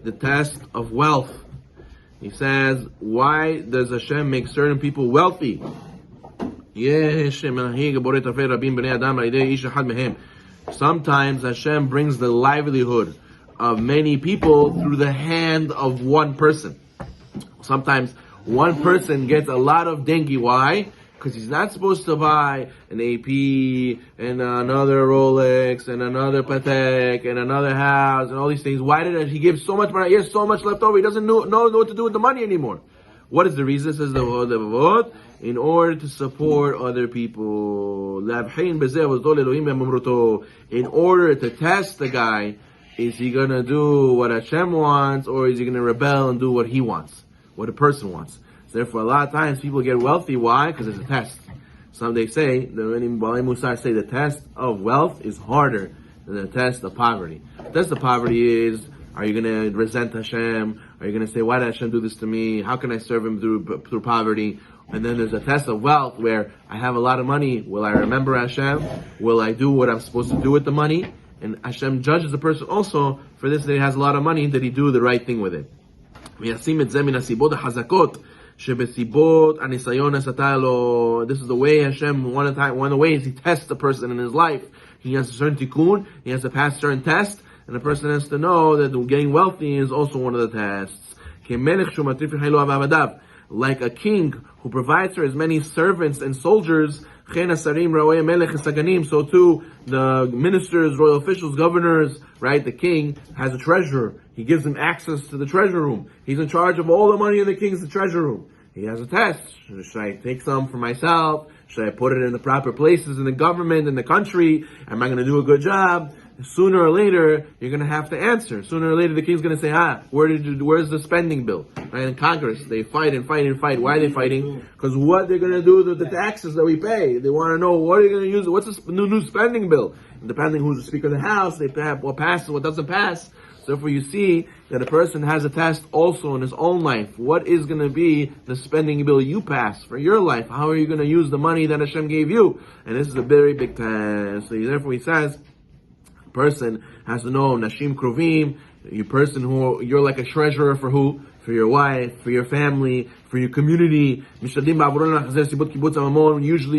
the test of wealth. He says, why does Hashem make certain people wealthy? Sometimes Hashem brings the livelihood of many people through the hand of one person. Sometimes one person gets a lot of dengue. Why? Because he's not supposed to buy an AP and another Rolex and another Patek and another house and all these things. Why did he give so much money? He has so much left over. He doesn't know what to do with the money anymore. What is the reason? Says the Halevavot, in order to support other people. In order to test the guy, is he going to do what Hashem wants, or is he going to rebel and do what he wants, what a person wants? So therefore, a lot of times people get wealthy. Why? Because it's a test. Some they say, the Balei Musar say the test of wealth is harder than the test of poverty. The test of poverty is, are you going to resent Hashem? Are you going to say, why did Hashem do this to me? How can I serve Him through poverty? And then there's a test of wealth where I have a lot of money. Will I remember Hashem? Will I do what I'm supposed to do with the money? And Hashem judges the person also for this, that he has a lot of money. Did he do the right thing with it? This is the way Hashem, one of the ways He tests the person in his life. He has a certain tikkun, he has to pass certain tests, and the person has to know that getting wealthy is also one of the tests. Like a king who provides for as many servants and soldiers, so too the ministers, royal officials, governors, right? The king has a treasurer. He gives them access to the treasure room. He's in charge of all the money in the king's treasure room. He has a test. Should I take some for myself? Should I put it in the proper places in the government, in the country? Am I going to do a good job? Sooner or later, you're going to have to answer. Sooner or later, the king's going to say, where's the spending bill? Right? In Congress, they fight and fight and fight. Why are they fighting? Because what they're going to do with the taxes that we pay. They want to know, what are you going to use? What's the new spending bill? And depending who's the Speaker of the House, they have what passes, what doesn't pass. So therefore you see that a person has a test also in his own life. What is going to be the spending bill you pass for your life? How are you going to use the money that Hashem gave you? And this is a very big test. So therefore he says, person has to know Nashim Krovim, you person who you're like a treasurer for who? For your wife, for your family, for your community. Usually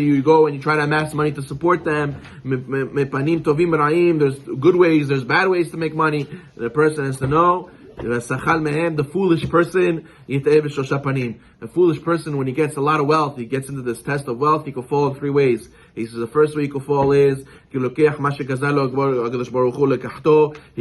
you go and you try to amass money to support them. There's good ways, there's bad ways to make money. The person has to know. The foolish person, the foolish person, when he gets a lot of wealth, he gets into this test of wealth, he could fall in three ways. He says the first way he could fall is, he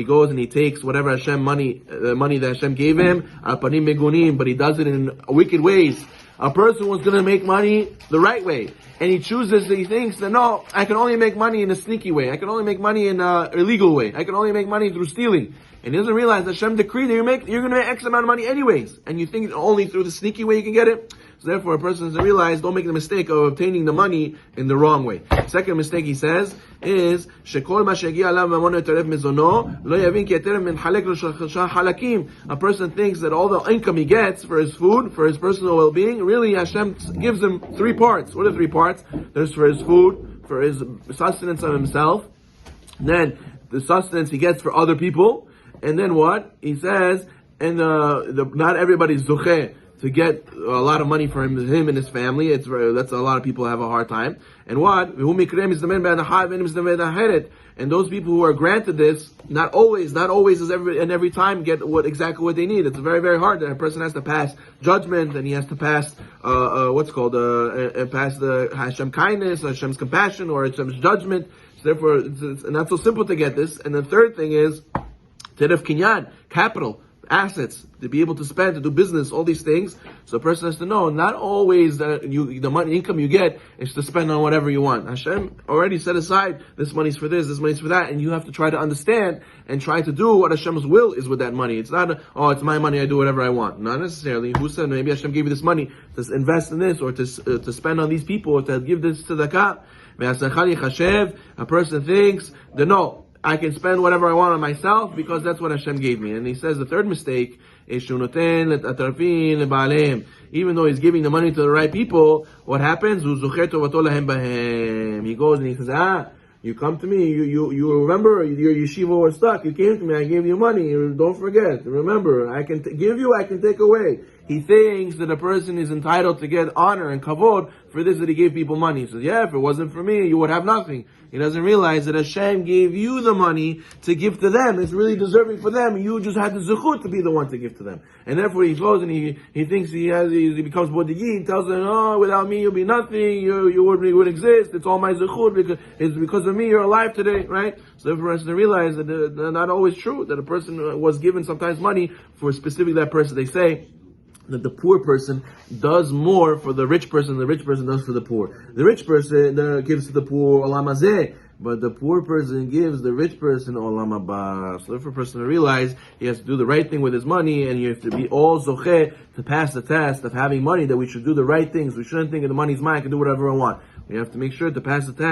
goes and he takes whatever Hashem money, the money that Hashem gave him, but he does it in wicked ways. A person was going to make money the right way, and he thinks that no, I can only make money in a sneaky way, I can only make money in an illegal way, I can only make money through stealing. And he doesn't realize that Hashem decreed that you're going to make X amount of money anyways. And you think only through the sneaky way you can get it. So therefore a person has to realize, don't make the mistake of obtaining the money in the wrong way. Second mistake he says is, a person thinks that all the income he gets for his food, for his personal well-being, really Hashem gives him three parts. What are the three parts? There's for his food, for his sustenance of himself, then the sustenance he gets for other people, and then what? He says, and not everybody's zucheh to get a lot of money for him and his family. That's a lot of people have a hard time. And what? And those people who are granted this, not always is every time get exactly what they need. It's very, very hard. A person has to pass judgment, and he has to pass pass the Hashem kindness, Hashem's compassion, or Hashem's judgment. So therefore, it's not so simple to get this. And the third thing is teref kinyan, capital, assets, to be able to spend, to do business, all these things. So a person has to know, not always that the money, income you get is to spend on whatever you want. Hashem already set aside, this money's for this money's for that, and you have to try to understand and try to do what Hashem's will is with that money. It's not, it's my money, I do whatever I want. Not necessarily. Who said maybe Hashem gave you this money to invest in this, or to spend on these people, or to give this to the tzedakah? A person thinks that no, I can spend whatever I want on myself because that's what Hashem gave me. And he says the third mistake is even though he's giving the money to the right people, what happens? He goes and he says, You come to me, you remember your yeshiva was stuck. You came to me, I gave you money. Don't forget. Remember, I can give you, I can take away. He thinks that a person is entitled to get honor and kavod for this, that he gave people money. He says, yeah, if it wasn't for me, you would have nothing. He doesn't realize that Hashem gave you the money to give to them. It's really deserving for them. You just had the zechut to be the one to give to them. And therefore he goes and he thinks he becomes bodigi. He tells them, oh, without me you'll be nothing. You wouldn't exist. It's all my zechut. It's because of me you're alive today, right? So therefore has to realize that they're not always true. That a person was given sometimes money for specifically that person. They say that the poor person does more for the rich person than the rich person does for the poor. The rich person gives to the poor olam hazeh, but the poor person gives the rich person olam haba. So if a person to realize he has to do the right thing with his money, and you have to be all zocheh to pass the test of having money, that we should do the right things. We shouldn't think of the money's mine, I can do whatever I want. We have to make sure to pass the test.